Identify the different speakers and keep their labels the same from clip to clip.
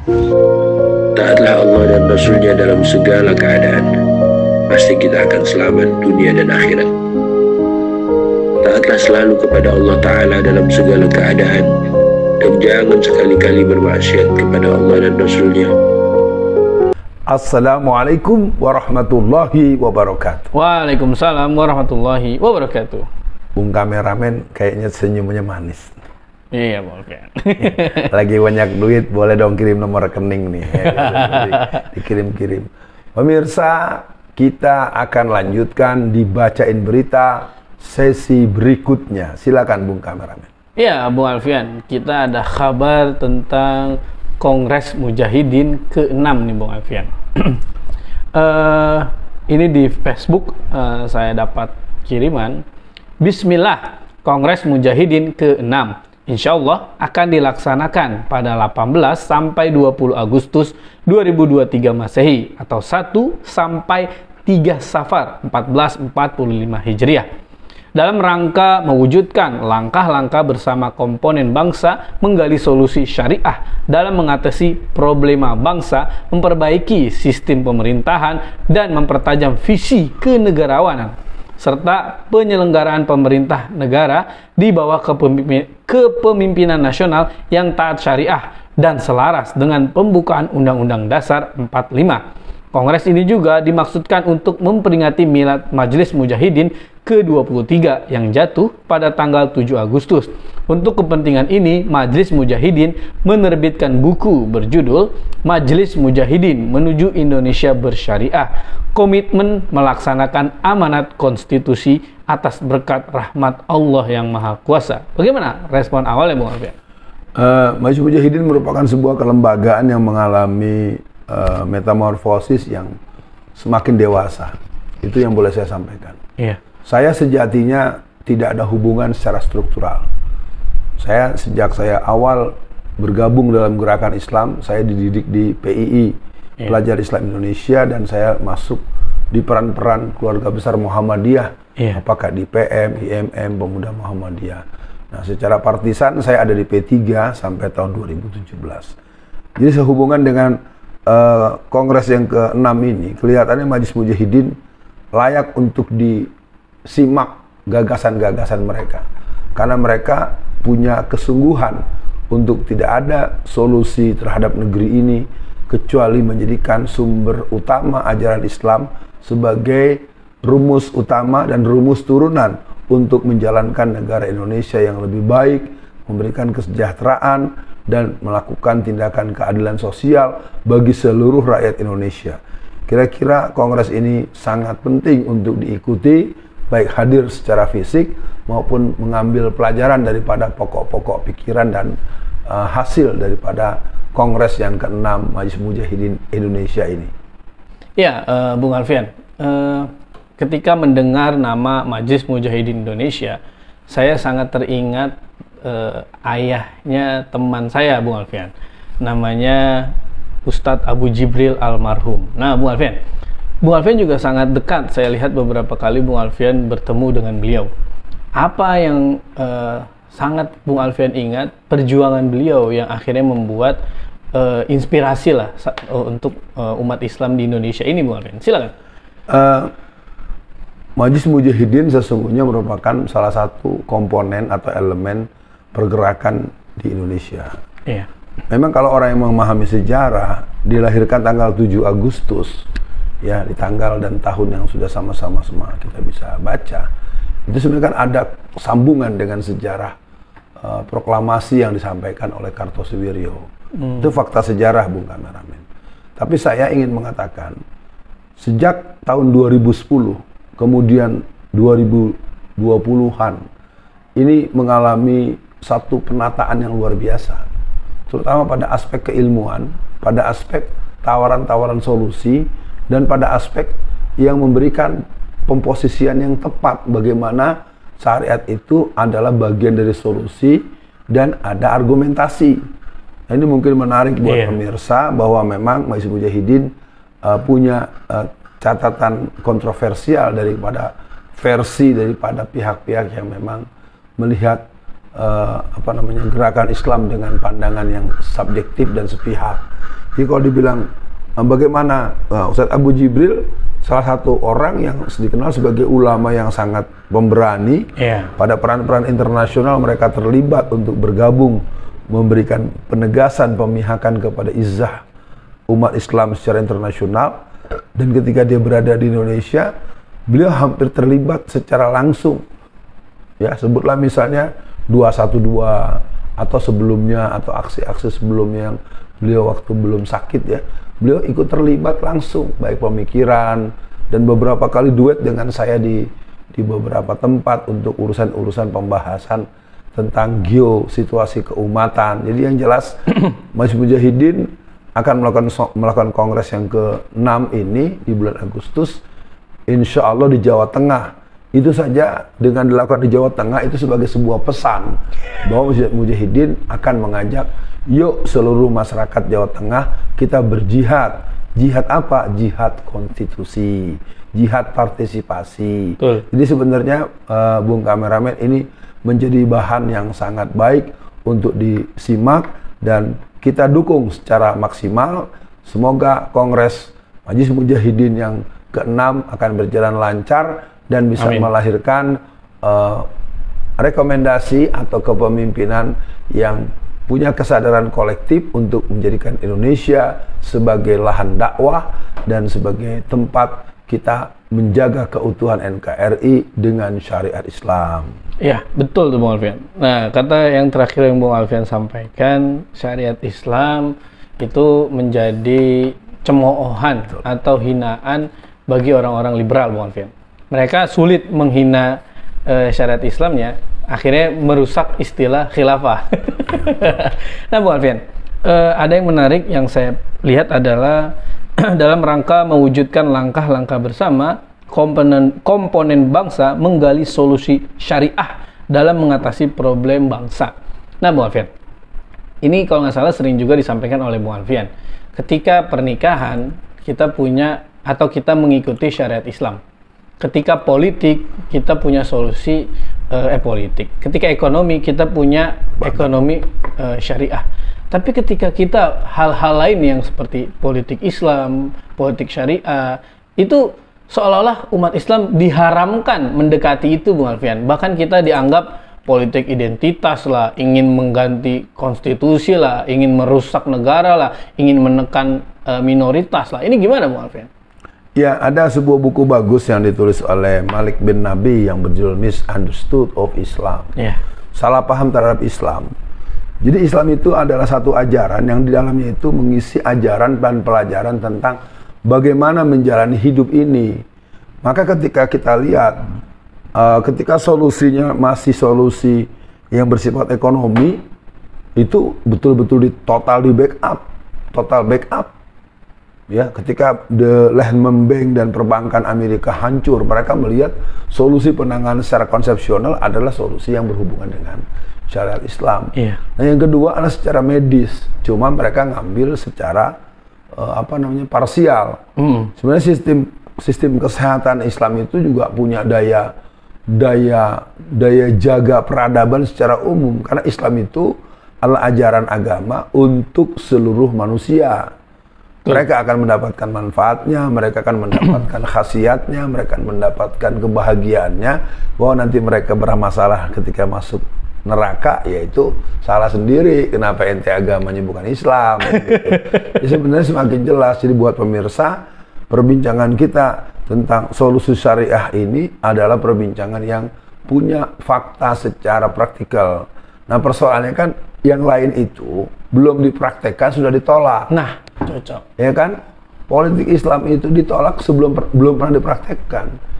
Speaker 1: Taatlah Allah dan Rasul-Nya dalam segala keadaan. Pasti kita akan selamat dunia dan akhirat. Taatlah selalu kepada Allah Ta'ala dalam segala keadaan. Dan jangan sekali-kali bermaksiat kepada Allah dan Rasul-Nya.
Speaker 2: Assalamualaikum warahmatullahi wabarakatuh.
Speaker 3: Waalaikumsalam warahmatullahi wabarakatuh.
Speaker 2: Bung kameramen kayaknya senyumnya manis.
Speaker 3: Iya, boleh.
Speaker 2: Lagi banyak duit, boleh dong kirim nomor rekening nih. Dikirim-kirim. Pemirsa, kita akan lanjutkan dibacain berita sesi berikutnya. Silakan Bung kameramen.
Speaker 3: Iya, Bung Alfian, kita ada kabar tentang Kongres Mujahidin ke-6 nih Bung Alfian. Ini di Facebook saya dapat kiriman. Bismillah, Kongres Mujahidin ke-6 insya Allah akan dilaksanakan pada 18 sampai 20 Agustus 2023 Masehi atau 1 sampai 3 Safar 1445 Hijriah. Dalam rangka mewujudkan langkah-langkah bersama komponen bangsa menggali solusi syariah dalam mengatasi problema bangsa, memperbaiki sistem pemerintahan, dan mempertajam visi kenegarawanan, serta penyelenggaraan pemerintah negara di bawah kepemimpinan nasional yang taat syariah dan selaras dengan pembukaan Undang-Undang Dasar 45. Kongres ini juga dimaksudkan untuk memperingati Milad Majelis Mujahidin ke-23 yang jatuh pada tanggal 7 Agustus. Untuk kepentingan ini, Majelis Mujahidin menerbitkan buku berjudul Majelis Mujahidin Menuju Indonesia Bersyariah, Komitmen Melaksanakan Amanat Konstitusi atas berkat rahmat Allah yang Maha Kuasa. Bagaimana respon awalnya, Bung Alfian?
Speaker 2: Majelis Mujahidin merupakan sebuah kelembagaan yang mengalami metamorfosis yang semakin dewasa. Itu yang boleh saya sampaikan.
Speaker 3: Iya.
Speaker 2: Saya sejatinya tidak ada hubungan secara struktural. Sejak saya awal bergabung dalam gerakan Islam, saya dididik di PII, Pelajar Islam Indonesia, dan saya masuk di peran-peran keluarga besar Muhammadiyah, apakah di PM, IMM, Pemuda Muhammadiyah. Nah, secara partisan saya ada di P3 sampai tahun 2017. Jadi sehubungan dengan Kongres yang ke-6 ini, kelihatannya Majelis Mujahidin layak untuk disimak gagasan-gagasan mereka. Karena mereka punya kesungguhan untuk tidak ada solusi terhadap negeri ini kecuali menjadikan sumber utama ajaran Islam sebagai rumus utama dan rumus turunan untuk menjalankan negara Indonesia yang lebih baik, memberikan kesejahteraan, dan melakukan tindakan keadilan sosial bagi seluruh rakyat Indonesia. Kira-kira kongres ini sangat penting untuk diikuti, baik hadir secara fisik maupun mengambil pelajaran daripada pokok-pokok pikiran dan hasil daripada kongres yang ke-6 Majelis Mujahidin Indonesia ini. Ya,
Speaker 3: Bung Alfian, ketika mendengar nama Majelis Mujahidin Indonesia, saya sangat teringat ayahnya teman saya, Bung Alfian. Namanya Ustadz Abu Jibril almarhum. Nah, Bung Alfian juga sangat dekat. Saya lihat beberapa kali Bung Alfian bertemu dengan beliau. Apa yang sangat Bung Alfian ingat perjuangan beliau yang akhirnya membuat inspirasi lah untuk umat Islam di Indonesia ini, Bung Alfian? Silakan.
Speaker 2: Majelis Mujahidin sesungguhnya merupakan salah satu komponen atau elemen pergerakan di Indonesia.
Speaker 3: Iya.
Speaker 2: Memang kalau orang yang memahami sejarah, dilahirkan tanggal 7 Agustus, ya di tanggal dan tahun yang sudah sama-sama semua kita bisa baca, itu sebenarnya kan ada sambungan dengan sejarah proklamasi yang disampaikan oleh Kartosuwiryo. Itu fakta sejarah, Bung kameramen. Tapi saya ingin mengatakan, sejak tahun 2010, kemudian 2020-an, ini mengalami satu penataan yang luar biasa, terutama pada aspek keilmuan, pada aspek tawaran-tawaran solusi, dan pada aspek yang memberikan pemposisian yang tepat bagaimana syariat itu adalah bagian dari solusi dan ada argumentasi. Nah, ini mungkin menarik buat pemirsa bahwa memang Majelis Mujahidin punya catatan kontroversial daripada pihak-pihak yang memang melihat gerakan Islam dengan pandangan yang subjektif dan sepihak. Jadi kalau dibilang bagaimana, Ustadz Abu Jibril salah satu orang yang dikenal sebagai ulama yang sangat pemberani. Pada peran-peran internasional mereka terlibat untuk bergabung memberikan penegasan pemihakan kepada izzah umat Islam secara internasional. Dan ketika dia berada di Indonesia, beliau hampir terlibat secara langsung. Ya, sebutlah misalnya 212 atau sebelumnya, atau aksi-aksi sebelumnya yang beliau waktu belum sakit ya, beliau ikut terlibat langsung, baik pemikiran dan beberapa kali duet dengan saya di beberapa tempat untuk urusan-urusan pembahasan tentang situasi keumatan. Jadi yang jelas Majelis Mujahidin akan melakukan kongres yang ke-6 ini di bulan Agustus, insya Allah di Jawa Tengah. Itu saja dengan dilakukan di Jawa Tengah itu sebagai sebuah pesan bahwa Mujahidin akan mengajak, yuk seluruh masyarakat Jawa Tengah kita berjihad. Jihad apa? Jihad konstitusi, jihad partisipasi. Betul. Jadi sebenarnya Bung Kameramen, ini menjadi bahan yang sangat baik untuk disimak dan kita dukung secara maksimal. Semoga Kongres Majelis Mujahidin yang ke-6 akan berjalan lancar dan bisa melahirkan rekomendasi atau kepemimpinan yang punya kesadaran kolektif untuk menjadikan Indonesia sebagai lahan dakwah dan sebagai tempat kita menjaga keutuhan NKRI dengan syariat Islam.
Speaker 3: Ya, betul tuh Bung Alfian. Nah, kata yang terakhir yang Bung Alfian sampaikan, syariat Islam itu menjadi cemoohan atau hinaan bagi orang-orang liberal, Bung Alfian. Mereka sulit menghina syariat Islamnya, akhirnya merusak istilah khilafah. Nah, Bung Alfian, ada yang menarik yang saya lihat adalah dalam rangka mewujudkan langkah-langkah bersama komponen bangsa menggali solusi syariah dalam mengatasi problem bangsa. Nah, Bung Alfian, ini kalau nggak salah sering juga disampaikan oleh Bung Alfian. Ketika pernikahan kita punya atau kita mengikuti syariat Islam. Ketika politik kita punya solusi politik. Ketika ekonomi kita punya ekonomi syariah. Tapi ketika kita hal-hal lain yang seperti politik Islam, politik syariah, itu seolah-olah umat Islam diharamkan mendekati itu, Bung Alfian. Bahkan kita dianggap politik identitas lah, ingin mengganti konstitusi lah, ingin merusak negara lah, ingin menekan minoritas lah. Ini gimana, Bung Alfian?
Speaker 2: Ya, ada sebuah buku bagus yang ditulis oleh Malik bin Nabi yang berjudul Misunderstood of Islam. Salah paham terhadap Islam. Jadi Islam itu adalah satu ajaran yang di dalamnya itu mengisi ajaran dan pelajaran tentang bagaimana menjalani hidup ini. Maka ketika kita lihat, ketika solusinya masih solusi yang bersifat ekonomi, itu betul-betul total backup. Ya, ketika the Lehman Bank dan perbankan Amerika hancur, mereka melihat solusi penanganan secara konsepsional adalah solusi yang berhubungan dengan syariat Islam. Nah, yang kedua adalah secara medis, cuma mereka ngambil secara parsial. Sebenarnya sistem kesehatan Islam itu juga punya daya jaga peradaban secara umum, karena Islam itu adalah ajaran agama untuk seluruh manusia. Mereka akan mendapatkan manfaatnya, mereka akan mendapatkan khasiatnya, mereka akan mendapatkan kebahagiaannya, bahwa nanti mereka bermasalah ketika masuk neraka, yaitu salah sendiri, kenapa ente agamanya bukan Islam. Gitu. Jadi sebenarnya semakin jelas. Jadi buat pemirsa, perbincangan kita tentang solusi syariah ini adalah perbincangan yang punya fakta secara praktikal. Nah, persoalannya kan yang lain itu belum dipraktekkan sudah ditolak.
Speaker 3: Nah, cocok.
Speaker 2: Ya kan? Politik Islam itu ditolak belum pernah dipraktekkan.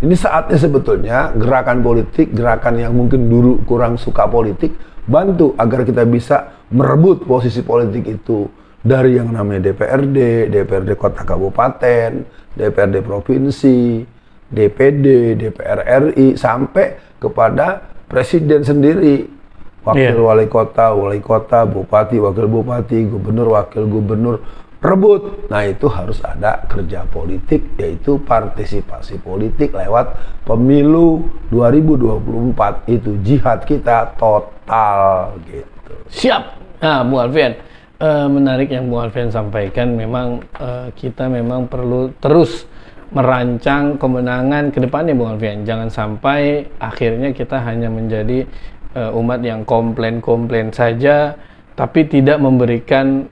Speaker 2: Ini saatnya sebetulnya gerakan politik, gerakan yang mungkin dulu kurang suka politik, bantu agar kita bisa merebut posisi politik itu dari yang namanya DPRD kota kabupaten, DPRD provinsi, DPD, DPR RI, sampai kepada presiden sendiri. Wakil wali kota, bupati, wakil bupati, gubernur, wakil gubernur, rebut. Nah, itu harus ada kerja politik, yaitu partisipasi politik lewat pemilu 2024. Itu jihad kita total gitu.
Speaker 3: Siap. Nah, Bung Alfian, menarik yang Bung Alfian sampaikan. Memang kita memang perlu terus merancang kemenangan ke depannya, Bung Alfian. Jangan sampai akhirnya kita hanya menjadi umat yang komplain-komplain saja, tapi tidak memberikan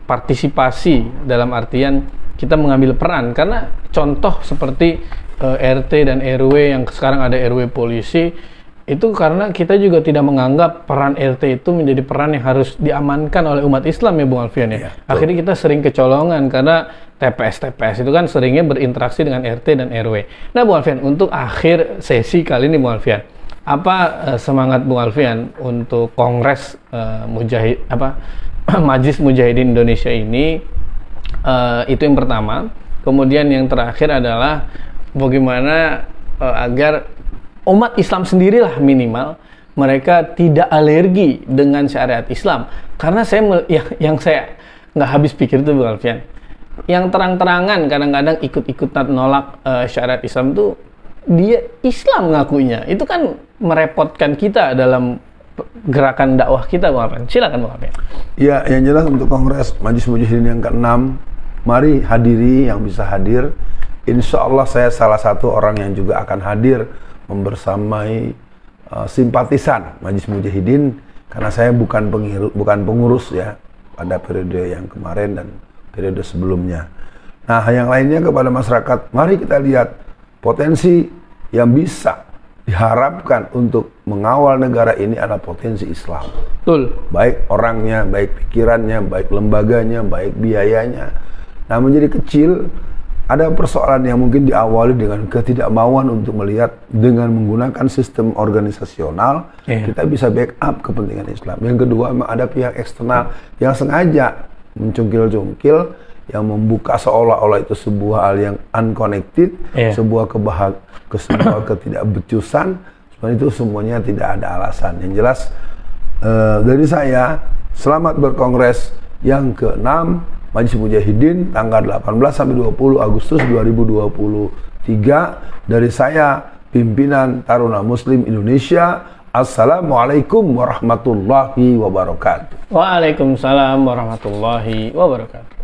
Speaker 3: partisipasi dalam artian kita mengambil peran. Karena contoh seperti RT dan RW yang sekarang ada RW polisi, itu karena kita juga tidak menganggap peran RT itu menjadi peran yang harus diamankan oleh umat Islam ya Bung Alfian ya. Akhirnya kita sering kecolongan karena TPS itu kan seringnya berinteraksi dengan RT dan RW. Nah Bung Alfian, untuk akhir sesi kali ini Bung Alfian, apa semangat Bung Alfian untuk Kongres Majelis Mujahidin Indonesia ini? Itu yang pertama. Kemudian yang terakhir adalah bagaimana agar umat Islam sendirilah minimal mereka tidak alergi dengan syariat Islam. Karena yang saya nggak habis pikir itu Bung Alfian, yang terang-terangan kadang-kadang ikut-ikutan nolak syariat Islam itu dia Islam ngakunya, itu kan merepotkan kita dalam gerakan dakwah kita Bung Alfian. Silakan Bung Alfian.
Speaker 2: Ya, yang jelas untuk Kongres Majelis Mujahidin yang ke-6, mari hadiri yang bisa hadir. Insya Allah saya salah satu orang yang juga akan hadir membersamai simpatisan Majelis Mujahidin, karena saya bukan pengurus ya pada periode yang kemarin dan periode sebelumnya. Nah, yang lainnya kepada masyarakat, mari kita lihat potensi yang bisa diharapkan untuk mengawal negara ini adalah potensi Islam.
Speaker 3: Betul.
Speaker 2: Baik orangnya, baik pikirannya, baik lembaganya, baik biayanya. Nah, menjadi kecil, ada persoalan yang mungkin diawali dengan ketidakmauan untuk melihat dengan menggunakan sistem organisasional, kita bisa backup kepentingan Islam. Yang kedua, memang ada pihak eksternal yang sengaja mencungkil-cungkil, yang membuka seolah-olah itu sebuah hal yang unconnected, sebuah ketidakbecusan. Sebenarnya itu semuanya tidak ada alasan. Yang jelas dari saya, selamat berkongres yang ke-6 Majelis Mujahidin tanggal 18 sampai 20 Agustus 2023. Dari saya, pimpinan Taruna Muslim Indonesia. Assalamualaikum warahmatullahi wabarakatuh.
Speaker 3: Waalaikumsalam warahmatullahi wabarakatuh.